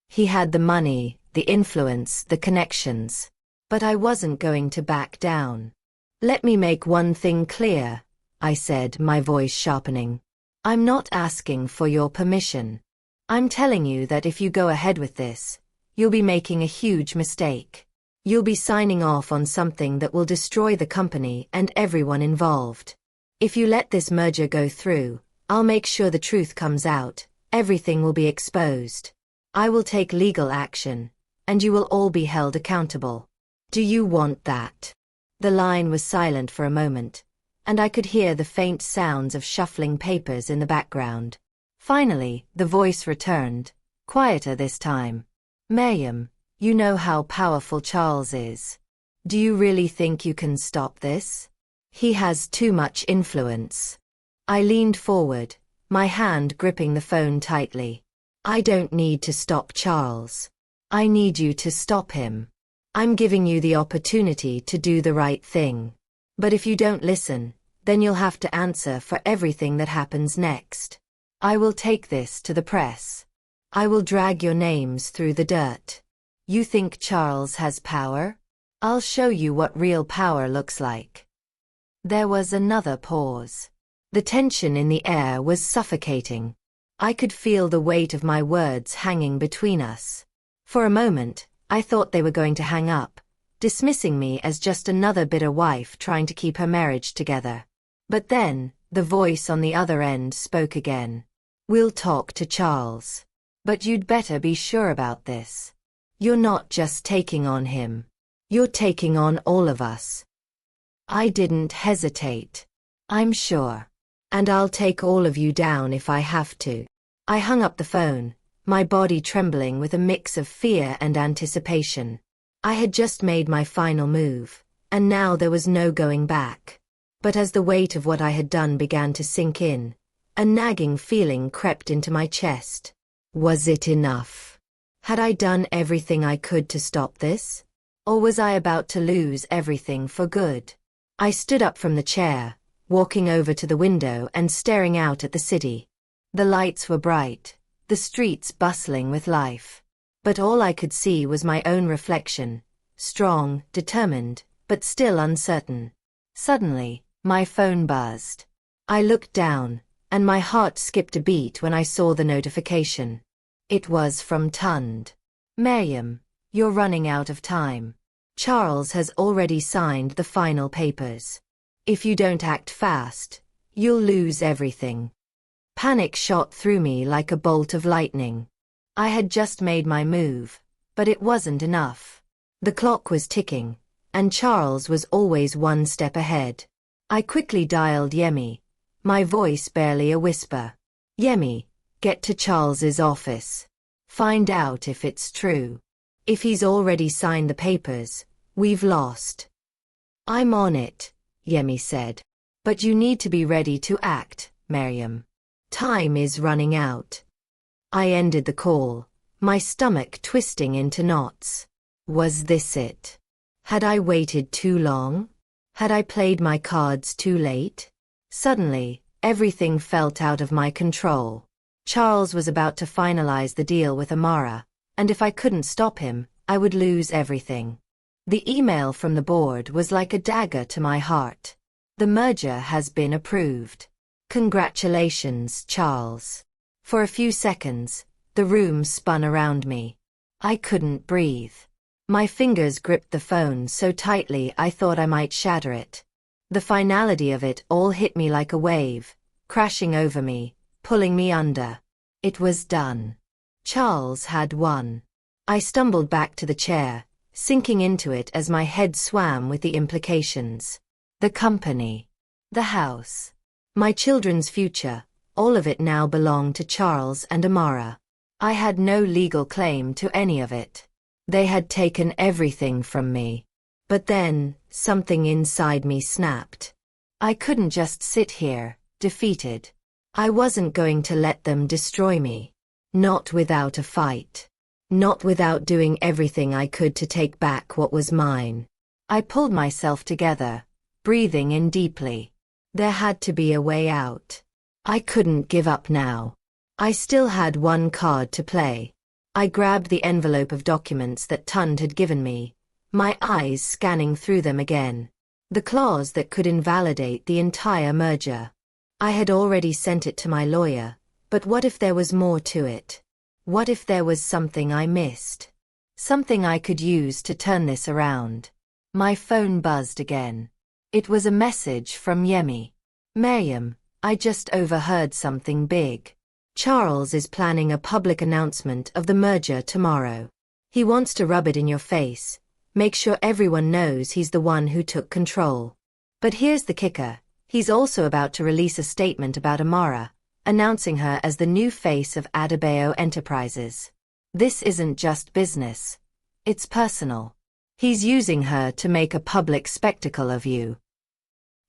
Speaker 1: He had the money, the influence, the connections. But I wasn't going to back down. Let me make one thing clear, I said, my voice sharpening. I'm not asking for your permission. I'm telling you that if you go ahead with this, you'll be making a huge mistake. You'll be signing off on something that will destroy the company and everyone involved. If you let this merger go through, I'll make sure the truth comes out, everything will be exposed. I will take legal action, and you will all be held accountable. Do you want that? The line was silent for a moment, and I could hear the faint sounds of shuffling papers in the background. Finally, the voice returned, quieter this time. Maryam, you know how powerful Charles is. Do you really think you can stop this? He has too much influence. I leaned forward, my hand gripping the phone tightly. I don't need to stop Charles. I need you to stop him. I'm giving you the opportunity to do the right thing. But if you don't listen, then you'll have to answer for everything that happens next. I will take this to the press. I will drag your names through the dirt. You think Charles has power? I'll show you what real power looks like. There was another pause. The tension in the air was suffocating. I could feel the weight of my words hanging between us. For a moment, I thought they were going to hang up, dismissing me as just another bitter wife trying to keep her marriage together. But then, the voice on the other end spoke again. We'll talk to Charles. But you'd better be sure about this. You're not just taking on him. You're taking on all of us. I didn't hesitate. I'm sure. And I'll take all of you down if I have to. I hung up the phone, my body trembling with a mix of fear and anticipation. I had just made my final move, and now there was no going back. But as the weight of what I had done began to sink in, a nagging feeling crept into my chest. Was it enough? Had I done everything I could to stop this? Or was I about to lose everything for good? I stood up from the chair, walking over to the window and staring out at the city. The lights were bright, the streets bustling with life. But all I could see was my own reflection, strong, determined, but still uncertain. Suddenly, my phone buzzed. I looked down, and my heart skipped a beat when I saw the notification. It was from Tund. Maryam, you're running out of time. Charles has already signed the final papers. If you don't act fast, you'll lose everything. Panic shot through me like a bolt of lightning. I had just made my move, but it wasn't enough. The clock was ticking, and Charles was always one step ahead. I quickly dialed Yemi, my voice barely a whisper. Yemi, Get to Charles's office. Find out if it's true. If he's already signed the papers, we've lost. I'm on it, Yemi said. But you need to be ready to act, Maryam. Time is running out. I ended the call, my stomach twisting into knots. Was this it? Had I waited too long? Had I played my cards too late? Suddenly, everything felt out of my control. Charles was about to finalize the deal with Amara, and if I couldn't stop him, I would lose everything. The email from the board was like a dagger to my heart. The merger has been approved. Congratulations, Charles. For a few seconds, the room spun around me. I couldn't breathe. My fingers gripped the phone so tightly I thought I might shatter it. The finality of it all hit me like a wave, crashing over me, pulling me under. It was done. Charles had won. I stumbled back to the chair, sinking into it as my head swam with the implications. The company. The house. My children's future, all of it now belonged to Charles and Amara. I had no legal claim to any of it. They had taken everything from me. But then, something inside me snapped. I couldn't just sit here, defeated. I wasn't going to let them destroy me. Not without a fight. Not without doing everything I could to take back what was mine. I pulled myself together, breathing in deeply. There had to be a way out. I couldn't give up now. I still had one card to play. I grabbed the envelope of documents that Tund had given me, my eyes scanning through them again. The clause that could invalidate the entire merger. I had already sent it to my lawyer, but what if there was more to it? What if there was something I missed? Something I could use to turn this around. My phone buzzed again. It was a message from Yemi. Maryam, I just overheard something big. Charles is planning a public announcement of the merger tomorrow. He wants to rub it in your face, make sure everyone knows he's the one who took control. But here's the kicker, he's also about to release a statement about Amara, announcing her as the new face of Adebayo Enterprises. This isn't just business. It's personal. He's using her to make a public spectacle of you.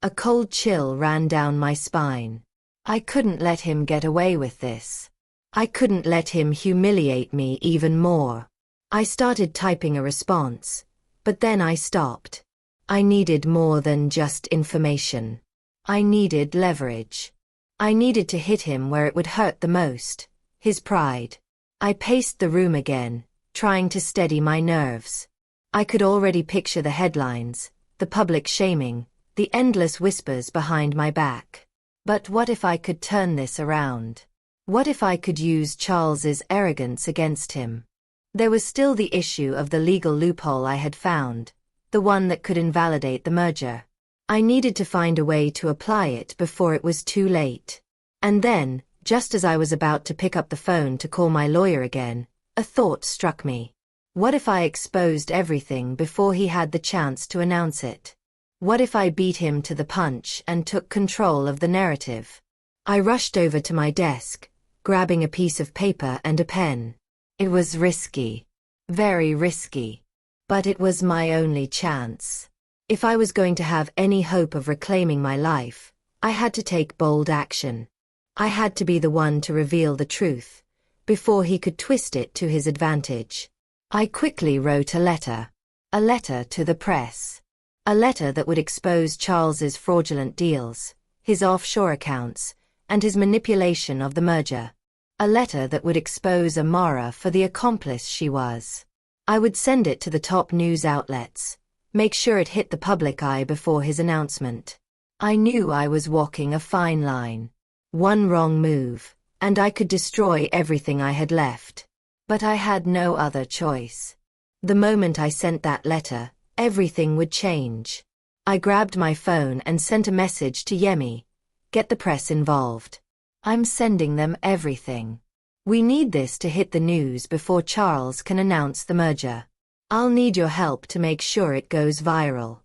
Speaker 1: A cold chill ran down my spine. I couldn't let him get away with this. I couldn't let him humiliate me even more. I started typing a response, but then I stopped. I needed more than just information. I needed leverage. I needed to hit him where it would hurt the most, his pride. I paced the room again, trying to steady my nerves. I could already picture the headlines, the public shaming, the endless whispers behind my back. But what if I could turn this around? What if I could use Charles's arrogance against him? There was still the issue of the legal loophole I had found, the one that could invalidate the merger. I needed to find a way to apply it before it was too late. And then, just as I was about to pick up the phone to call my lawyer again, a thought struck me. What if I exposed everything before he had the chance to announce it? What if I beat him to the punch and took control of the narrative? I rushed over to my desk, grabbing a piece of paper and a pen. It was risky. Very risky. But it was my only chance. If I was going to have any hope of reclaiming my life, I had to take bold action. I had to be the one to reveal the truth, before he could twist it to his advantage. I quickly wrote a letter. A letter to the press. A letter that would expose Charles's fraudulent deals, his offshore accounts, and his manipulation of the merger. A letter that would expose Amara for the accomplice she was. I would send it to the top news outlets, make sure it hit the public eye before his announcement. I knew I was walking a fine line. One wrong move, and I could destroy everything I had left. But I had no other choice. The moment I sent that letter, everything would change. I grabbed my phone and sent a message to Yemi. Get the press involved. I'm sending them everything. We need this to hit the news before Charles can announce the merger. I'll need your help to make sure it goes viral.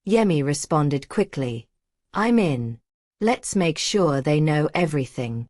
Speaker 1: Yemi responded quickly. I'm in. Let's make sure they know everything.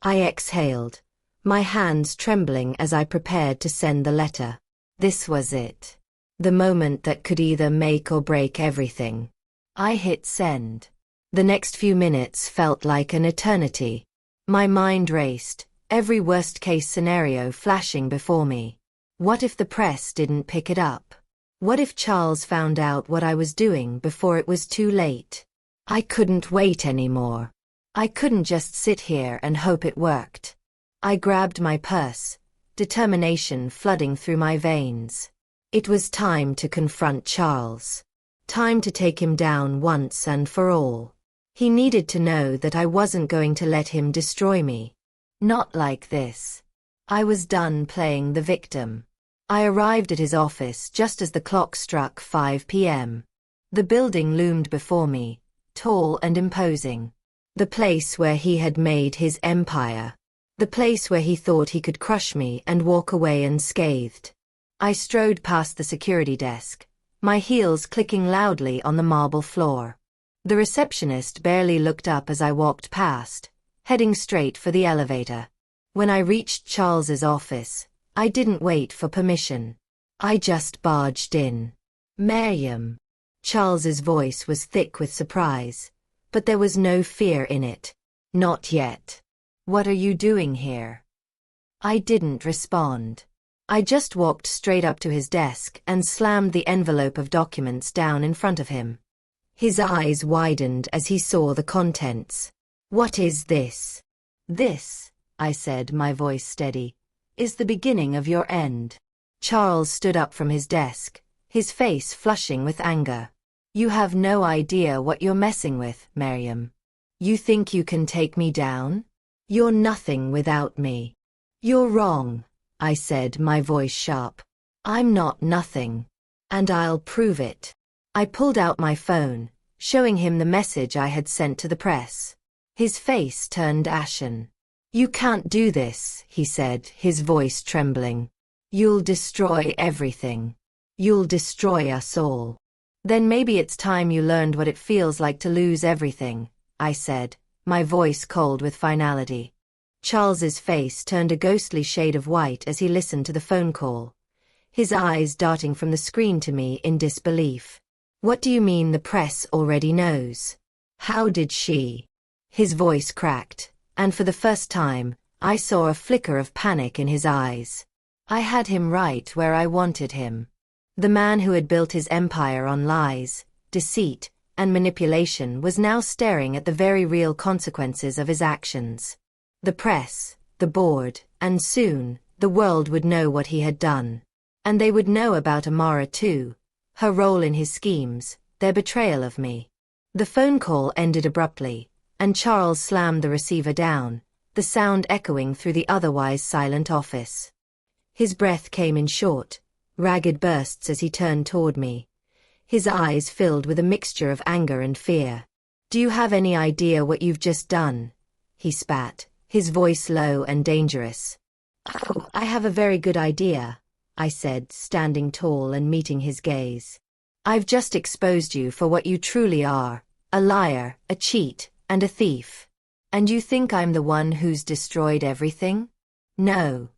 Speaker 1: I exhaled, my hands trembling as I prepared to send the letter. This was it. The moment that could either make or break everything. I hit send. The next few minutes felt like an eternity. My mind raced, every worst-case scenario flashing before me. What if the press didn't pick it up? What if Charles found out what I was doing before it was too late? I couldn't wait anymore. I couldn't just sit here and hope it worked. I grabbed my purse, determination flooding through my veins. It was time to confront Charles. Time to take him down once and for all. He needed to know that I wasn't going to let him destroy me. Not like this. I was done playing the victim. I arrived at his office just as the clock struck 5 p.m. The building loomed before me, tall and imposing. The place where he had made his empire. The place where he thought he could crush me and walk away unscathed. I strode past the security desk, my heels clicking loudly on the marble floor. The receptionist barely looked up as I walked past, heading straight for the elevator. When I reached Charles's office, I didn't wait for permission. I just barged in. Maryam. Charles's voice was thick with surprise, but there was no fear in it. Not yet. What are you doing here? I didn't respond. I just walked straight up to his desk and slammed the envelope of documents down in front of him. His eyes widened as he saw the contents. What is this? This, I said, my voice steady, is the beginning of your end. Charles stood up from his desk, his face flushing with anger. You have no idea what you're messing with, Maryam. You think you can take me down? You're nothing without me. You're wrong, I said, my voice sharp. I'm not nothing. And I'll prove it. I pulled out my phone, showing him the message I had sent to the press. His face turned ashen. You can't do this, he said, his voice trembling. You'll destroy everything. You'll destroy us all. Then maybe it's time you learned what it feels like to lose everything, I said, my voice cold with finality. Charles's face turned a ghostly shade of white as he listened to the phone call, his eyes darting from the screen to me in disbelief. What do you mean the press already knows? How did she? His voice cracked, and for the first time, I saw a flicker of panic in his eyes. I had him right where I wanted him. The man who had built his empire on lies, deceit, and manipulation was now staring at the very real consequences of his actions. The press, the board, and soon, the world would know what he had done. And they would know about Amara too, her role in his schemes, their betrayal of me. The phone call ended abruptly, and Charles slammed the receiver down, the sound echoing through the otherwise silent office. His breath came in short, ragged bursts as he turned toward me, his eyes filled with a mixture of anger and fear. Do you have any idea what you've just done? He spat, his voice low and dangerous. Oh, I have a very good idea, I said, standing tall and meeting his gaze. I've just exposed you for what you truly are, a liar, a cheat, and a thief. And you think I'm the one who's destroyed everything? No,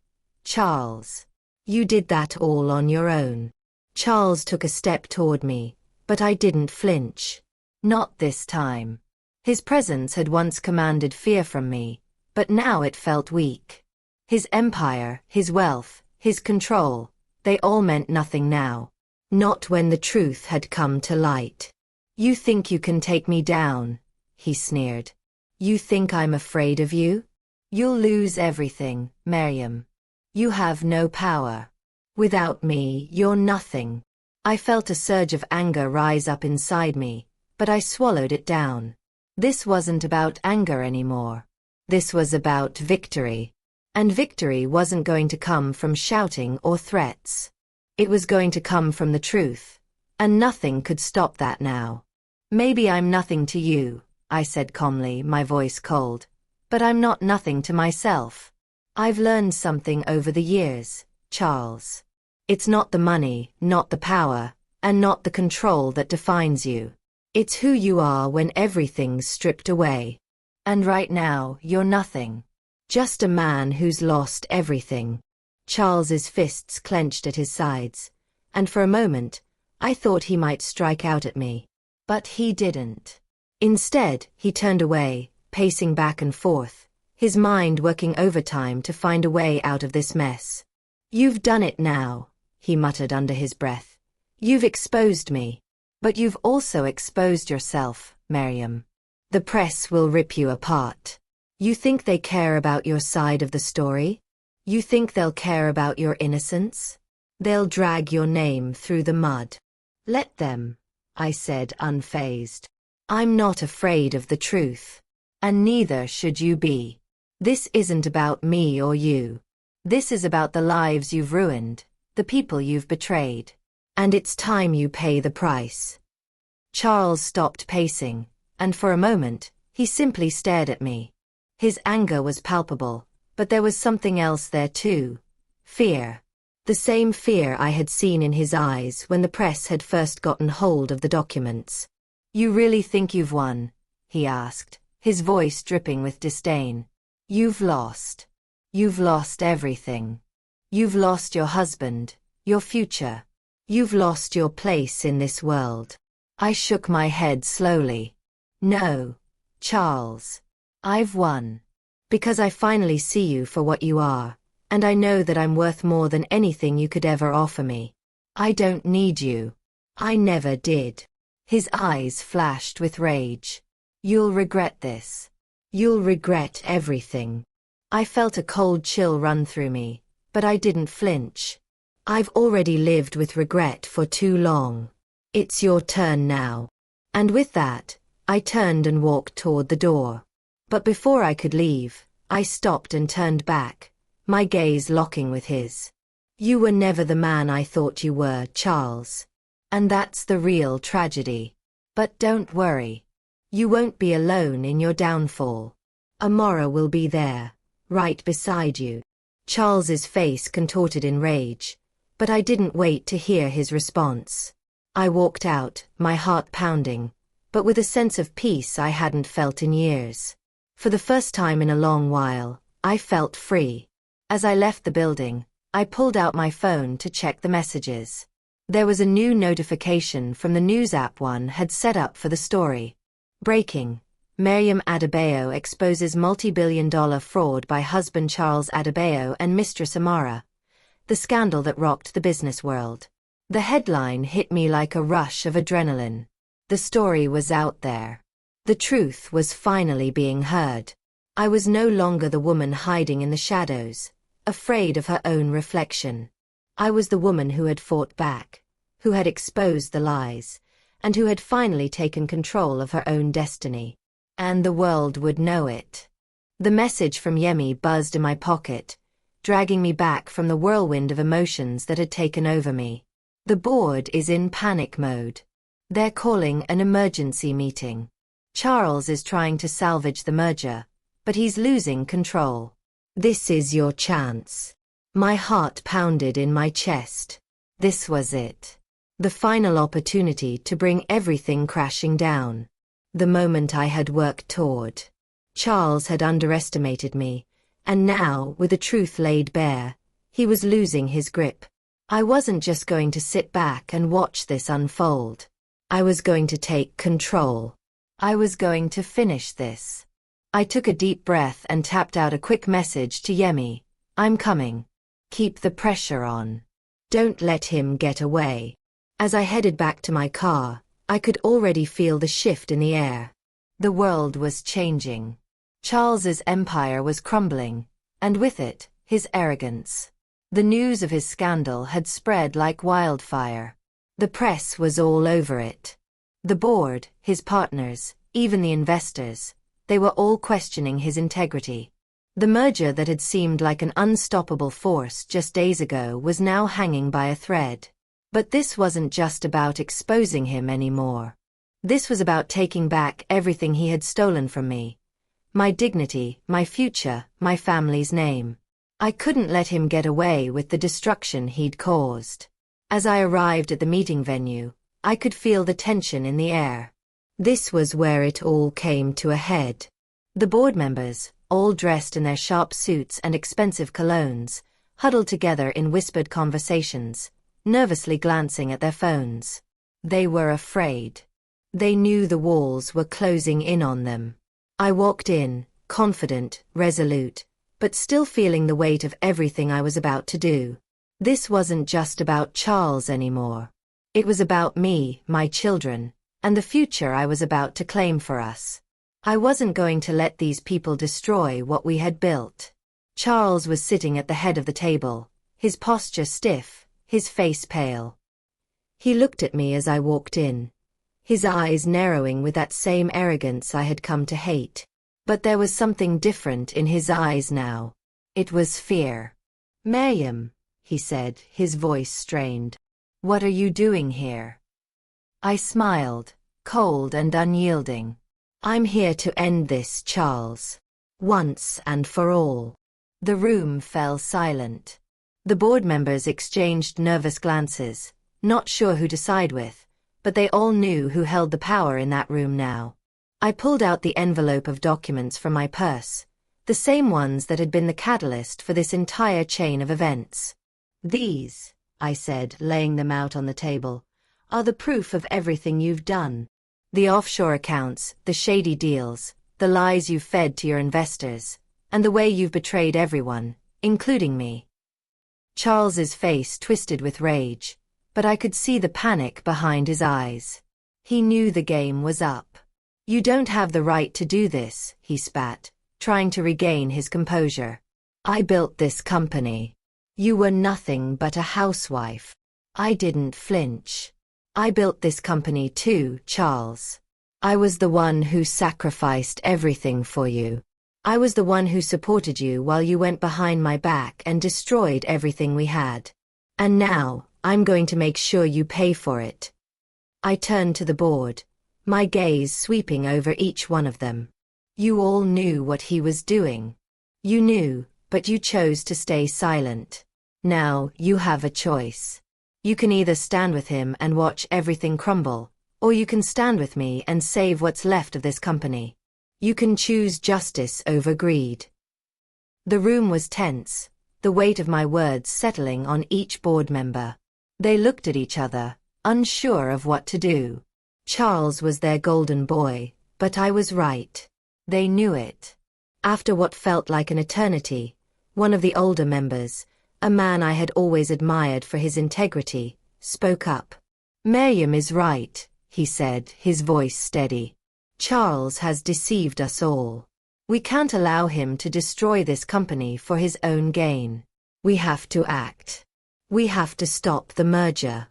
Speaker 1: Charles. You did that all on your own. Charles took a step toward me, but I didn't flinch. Not this time. His presence had once commanded fear from me, but now it felt weak. His empire, his wealth, his control, they all meant nothing now. Not when the truth had come to light. You think you can take me down, he sneered. You think I'm afraid of you? You'll lose everything, Maryam. You have no power. Without me, you're nothing. I felt a surge of anger rise up inside me, but I swallowed it down. This wasn't about anger anymore. This was about victory. And victory wasn't going to come from shouting or threats. It was going to come from the truth. And nothing could stop that now. Maybe I'm nothing to you, I said calmly, my voice cold. But I'm not nothing to myself. I've learned something over the years, Charles. It's not the money, not the power, and not the control that defines you. It's who you are when everything's stripped away. And right now, you're nothing. Just a man who's lost everything. Charles's fists clenched at his sides, and for a moment, I thought he might strike out at me. But he didn't. Instead, he turned away, pacing back and forth, his mind working overtime to find a way out of this mess. "You've done it now," he muttered under his breath. "You've exposed me. But you've also exposed yourself, Maryam. The press will rip you apart. You think they care about your side of the story? You think they'll care about your innocence? They'll drag your name through the mud. Let them," I said, unfazed. "I'm not afraid of the truth. And neither should you be. This isn't about me or you. This is about the lives you've ruined, the people you've betrayed. And it's time you pay the price." Charles stopped pacing, and for a moment, he simply stared at me. His anger was palpable, but there was something else there too. Fear. The same fear I had seen in his eyes when the press had first gotten hold of the documents. "You really think you've won?" he asked, his voice dripping with disdain. "You've lost. You've lost everything. You've lost your husband, your future. You've lost your place in this world." I shook my head slowly. "No, Charles. I've won. Because I finally see you for what you are, and I know that I'm worth more than anything you could ever offer me. I don't need you. I never did." His eyes flashed with rage. "You'll regret this. You'll regret everything." I felt a cold chill run through me, but I didn't flinch. "I've already lived with regret for too long. It's your turn now." And with that, I turned and walked toward the door. But before I could leave, I stopped and turned back, my gaze locking with his. "You were never the man I thought you were, Charles. And that's the real tragedy. But don't worry. You won't be alone in your downfall. Amara will be there, right beside you." Charles's face contorted in rage, but I didn't wait to hear his response. I walked out, my heart pounding, but with a sense of peace I hadn't felt in years. For the first time in a long while, I felt free. As I left the building, I pulled out my phone to check the messages. There was a new notification from the news app one had set up for the story. Breaking. Maryam Adebayo exposes multi-billion-dollar fraud by husband Charles Adebayo and mistress Amara. The scandal that rocked the business world. The headline hit me like a rush of adrenaline. The story was out there. The truth was finally being heard. I was no longer the woman hiding in the shadows, afraid of her own reflection. I was the woman who had fought back, who had exposed the lies, and who had finally taken control of her own destiny. And the world would know it. The message from Yemi buzzed in my pocket, dragging me back from the whirlwind of emotions that had taken over me. The board is in panic mode. They're calling an emergency meeting. Charles is trying to salvage the merger, but he's losing control. This is your chance. My heart pounded in my chest. This was it. The final opportunity to bring everything crashing down. The moment I had worked toward. Charles had underestimated me, and now, with the truth laid bare, he was losing his grip. I wasn't just going to sit back and watch this unfold. I was going to take control. I was going to finish this. I took a deep breath and tapped out a quick message to Yemi. "I'm coming. Keep the pressure on. Don't let him get away." As I headed back to my car, I could already feel the shift in the air. The world was changing. Charles's empire was crumbling, and with it, his arrogance. The news of his scandal had spread like wildfire. The press was all over it. The board, his partners, even the investors, they were all questioning his integrity. The merger that had seemed like an unstoppable force just days ago was now hanging by a thread. But this wasn't just about exposing him anymore. This was about taking back everything he had stolen from me. My dignity, my future, my family's name. I couldn't let him get away with the destruction he'd caused. As I arrived at the meeting venue, I could feel the tension in the air. This was where it all came to a head. The board members, all dressed in their sharp suits and expensive colognes, huddled together in whispered conversations, nervously glancing at their phones. They were afraid. They knew the walls were closing in on them. I walked in, confident, resolute, but still feeling the weight of everything I was about to do. This wasn't just about Charles anymore. It was about me, my children, and the future I was about to claim for us. I wasn't going to let these people destroy what we had built. Charles was sitting at the head of the table, his posture stiff, his face pale. He looked at me as I walked in, his eyes narrowing with that same arrogance I had come to hate. But there was something different in his eyes now. It was fear. "Maryam," he said, his voice strained. "What are you doing here?" I smiled, cold and unyielding. "I'm here to end this, Charles. Once and for all." The room fell silent. The board members exchanged nervous glances, not sure who to side with, but they all knew who held the power in that room now. I pulled out the envelope of documents from my purse, the same ones that had been the catalyst for this entire chain of events. "These," I said, laying them out on the table, "are the proof of everything you've done. The offshore accounts, the shady deals, the lies you've fed to your investors, and the way you've betrayed everyone, including me." Charles's face twisted with rage, but I could see the panic behind his eyes. He knew the game was up. "You don't have the right to do this," he spat, trying to regain his composure. "I built this company. You were nothing but a housewife." I didn't flinch. "I built this company too, Charles. I was the one who sacrificed everything for you. I was the one who supported you while you went behind my back and destroyed everything we had. And now, I'm going to make sure you pay for it." I turned to the board, my gaze sweeping over each one of them. "You all knew what he was doing. You knew, but you chose to stay silent. Now, you have a choice. You can either stand with him and watch everything crumble, or you can stand with me and save what's left of this company. You can choose justice over greed." The room was tense, the weight of my words settling on each board member. They looked at each other, unsure of what to do. Charles was their golden boy, but I was right. They knew it. After what felt like an eternity, one of the older members, a man I had always admired for his integrity, spoke up. "Maryam is right," he said, his voice steady. "Charles has deceived us all. We can't allow him to destroy this company for his own gain. We have to act. We have to stop the merger."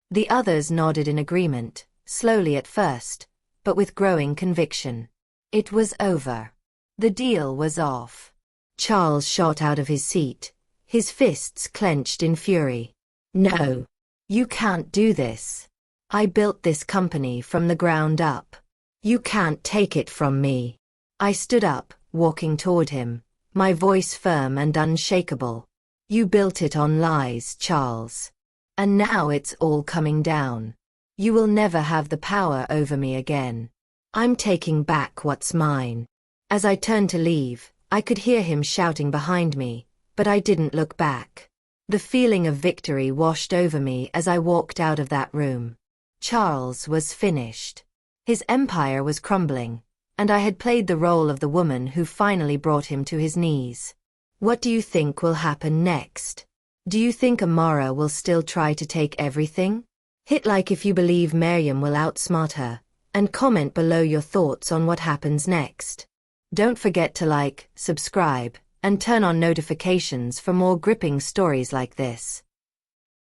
Speaker 1: The others nodded in agreement, slowly at first, but with growing conviction. It was over. The deal was off. Charles shot out of his seat, his fists clenched in fury. "No. You can't do this. I built this company from the ground up. You can't take it from me." I stood up, walking toward him, my voice firm and unshakable. "You built it on lies, Charles. And now it's all coming down. You will never have the power over me again. I'm taking back what's mine." As I turned to leave, I could hear him shouting behind me, but I didn't look back. The feeling of victory washed over me as I walked out of that room. Charles was finished. His empire was crumbling, and I had played the role of the woman who finally brought him to his knees. What do you think will happen next? Do you think Amara will still try to take everything? Hit like if you believe Maryam will outsmart her, and comment below your thoughts on what happens next. Don't forget to like, subscribe, and turn on notifications for more gripping stories like this.